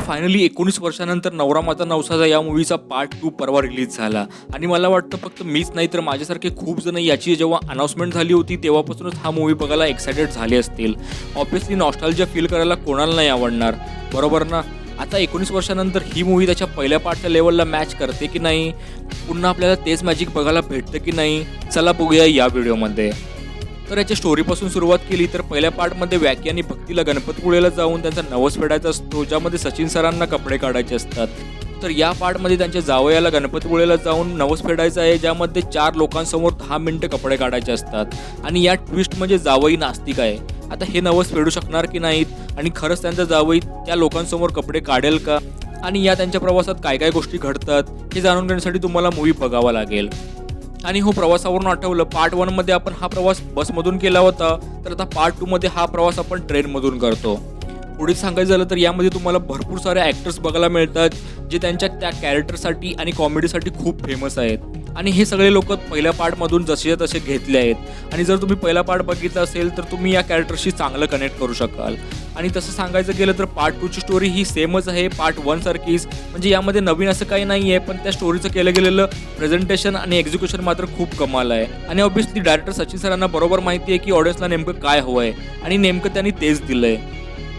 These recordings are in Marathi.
फायनली 19 वर्षानंतर नवरा माझा नवसाचा या मूवीचा पार्ट 2 परवा रिलीज झाला आणि मला वाटतं फक्त मीच नाही तर माझ्यासारखे खूप जण याची जेव्हा अनाउन्समेंट झाली होती तेव्हापासूनच हा मूवी बघायला एक्साइटेड झाले असतील. ऑब्व्हियसली नॉस्टॅल्जिया फील करायला कोणाला नाही आवडणार, बरोबर ना? आता 19 वर्षानंतर ही मूवी त्याच्या पहिल्या पार्टच्या लेवलला मॅच करते की नाही, पुन्हा आपल्याला तेच मॅजिक बघायला भेटतं की नाही, चला बघूया या व्हिडिओमध्ये. तर याच्या स्टोरीपासून सुरुवात केली तर पहिल्या पार्टमध्ये वॅकी आणि भक्तीला गणपतीपुळेला जाऊन त्यांचा नवस फेडायचा असतो, ज्यामध्ये सचिन सरांना कपडे काढायचे असतात. तर या पार्टमध्ये त्यांच्या जावयाला गणपतीपुळेला जाऊन नवस फेडायचा आहे, ज्यामध्ये 4 लोकांसमोर 10 मिनिटं कपडे काढायचे असतात. आणि या ट्विस्ट म्हणजे जावई नास्तिक आहे. आता हे नवस फेडू शकणार की नाहीत आणि खरंच त्यांचा जावई त्या लोकांसमोर कपडे काढेल का, आणि या त्यांच्या प्रवासात काय काय गोष्टी घडतात हे जाणून घेण्यासाठी तुम्हाला मूवी बघावा लागेल. आणि हो, प्रवासावरून आठवलं, पार्ट 1 मध्ये आपण हा प्रवास बसमधून केला होता, तर आता पार्ट 2 मध्ये हा प्रवास आपण ट्रेनमधून करतो. पुढे सांगायचं झालं तर यामध्ये तुम्हाला भरपूर सारे ॲक्टर्स बघायला मिळतात जे त्यांच्या त्या कॅरेक्टरसाठी आणि कॉमेडीसाठी खूप फेमस आहेत. आणि हे सगळे लोक पहिल्या पार्टमधून जसे तसे घेतले आहेत. आणि जर तुम्ही पहिला पार्ट बघितला असेल तर तुम्ही या कॅरेक्टरशी चांगलं कनेक्ट करू शकाल. आणि तसं सांगायचं गेलं तर पार्ट 2ची स्टोरी ही सेमच आहे पार्ट 1 सारखीच, म्हणजे यामध्ये नवीन असं काही नाही आहे, पण त्या स्टोरीचं केलं गेलेलं प्रेझेंटेशन आणि एक्झिक्युशन मात्र खूप कमाल आहे. आणि ऑब्व्हियसली डायरेक्टर सचिन सरांना बरोबर माहिती आहे की ऑडियन्सला नेमकं काय हवं आहे आणि नेमकं त्यांनी तेच दिलं आहे.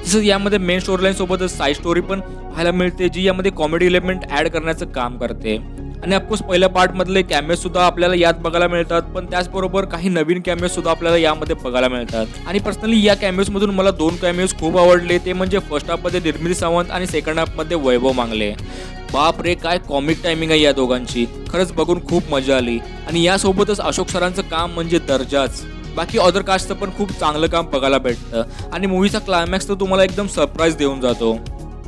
तसंच यामध्ये मेन स्टोरीलाईन सोबतच साईड स्टोरी पण पाहायला मिळते, जी यामध्ये कॉमेडी एलिमेंट ॲड करण्याचं काम करते. आणि ऑफकोर्स पहिल्या पार्टमधले कॅमेओज सुद्धा आपल्याला यात बघायला मिळतात, पण त्याचबरोबर काही नवीन कॅमेओज सुद्धा आपल्याला यामध्ये बघायला मिळतात. आणि पर्सनली या कॅमेओजमधून मला 2 कॅमेओज खूप आवडले, ते म्हणजे फर्स्ट हाफमध्ये निर्मिती सावंत आणि सेकंड हाफमध्ये वैभव मांगले. बाप रे, काय कॉमिक टायमिंग आहे या दोघांची, खरंच बघून खूप मजा आली. आणि यासोबतच अशोक सरांचं काम म्हणजे दर्जाच. बाकी अदर कास्टचं पण खूप चांगलं काम बघायला भेटतं. आणि मूवीचा क्लायमॅक्स तर तुम्हाला एकदम सरप्राईज देऊन जातो.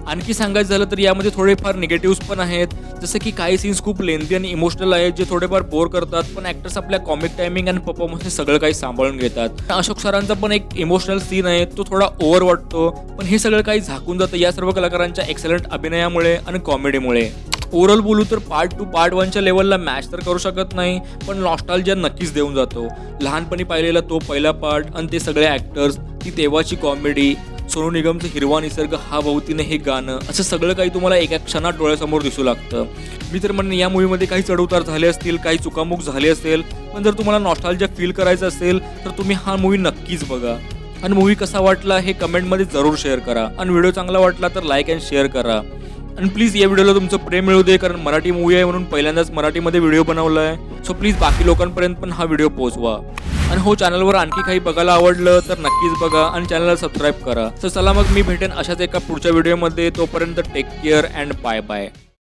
आणखी सांगायचं झालं तर यामध्ये थोडेफार निगेटिव्स पण आहेत, जसं की काही सीन्स खूप लेंथी आणि इमोशनल आहेत जे थोडेफार बोर करतात, पण ॲक्टर्स आपल्या कॉमिक टायमिंग आणि परफॉर्मन्सने सगळं काही सांभाळून घेतात. अशोक सरांचा पण एक इमोशनल सीन आहे, तो थोडा ओव्हर वाटतो, पण हे सगळं काही झाकून जातं या सर्व कलाकारांच्या एक्सलंट अभिनयामुळे आणि कॉमेडीमुळे. ओव्हरऑल बोलू तर पार्ट 2 पार्ट 1च्या लेवलला मॅच तर करू शकत नाही, पण नॉस्टॅल्जिया नक्कीच देऊन जातो. लहानपणी पाहिलेला तो पहिला पार्ट आणि ते सगळे ॲक्टर्स, ती तेव्हाची कॉमेडी, सोनू निगमचं हिरवा निसर्ग, हा भोवतीने हे गाणं, असं सगळं काही तुम्हाला एका क्षणात डोळ्यासमोर दिसू लागतं. मी तर म्हणेन या मूवीमध्ये काही चढउतार झाले असतील, काही चुकामुक झाले असेल, पण जर तुम्हाला नॉस्टॅल्जिया फील करायचं असेल तर तुम्ही हा मूवी नक्कीच बघा. आणि मूवी कसा वाटला हे कमेंटमध्ये जरूर शेअर करा. आणि व्हिडिओ चांगला वाटला तर लाईक अँड शेअर करा. आणि प्लीज या व्हिडिओला तुमचं प्रेम मिळू दे, कारण मराठी मूवी आहे म्हणून पहिल्यांदाच मराठीमध्ये व्हिडिओ बनवला आहे. सो प्लीज बाकी लोकांपर्यंत पण हा व्हिडिओ पोहोचवा. आणि हो, चॅनलवर आणखी काही बघायला आवडलं तर नक्कीच बघा आणि चॅनलला सबस्क्राईब करा. तर चला मग मी भेटेन अशाच एका पुढच्या व्हिडिओमध्ये. तोपर्यंत take care and bye bye.